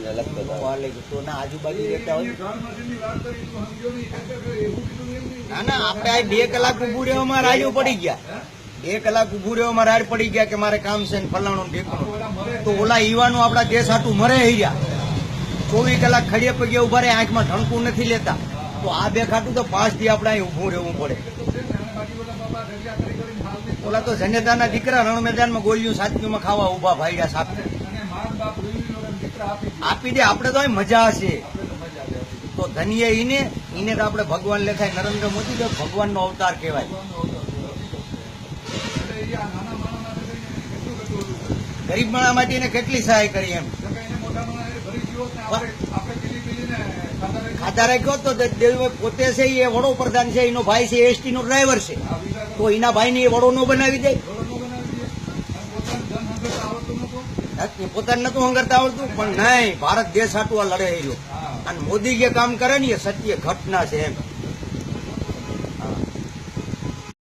તો ના આજુબાજુ રહેતા હોય ના આપણે આ 2 કલાક ઉભું રહેવામાં રાડ્યો પડી ગયા 2 કલાક ઉભું રહેવામાં રાડ પડી ગયા કે મારે કામ છે ને ફલાણું ઢેકણું તો ઓલા યુવાનો આપણા દેશ હાટું મરે રહ્યા 24 કલાક ખડીએ પગે ઉભા રહે આંખમાં ઢણકું નથી લેતા તો આ 2 ખાટું તો 5 દી આપણે અહીં ઉભું રહેવું પડે ઓલા તો જનેતાના દીકરા રણ મેદાનમાં ગોળીઓ સાચવીમાં ખાવા ઉભા ભાઈડા સાપ આપી દે આપણે તો અહીં મજા હશે તો ધન્ય ઈને તો આપણે ભગવાન લેખાય નરેન્દ્ર મોદી તો ભગવાનનો અવતાર કહેવાય ગરીબ માણસ માટે એને કેટલી સહાય કરી એમ ખાતા રાખ્યો તો દેવભાઈ પોતે છે એ વડોપ્રધાન છે એનો ભાઈ છે એસટી નો ડ્રાઈવર છે તો એના ભાઈ ને એ વડો નો બનાવી દે પોતાને નતું હંગરતા આવડતું પણ નહીં ભારત દેશ હાટું આ લડે રહ્યો અને મોદી જે કામ કરે ને એ સત્ય ઘટના છે એમ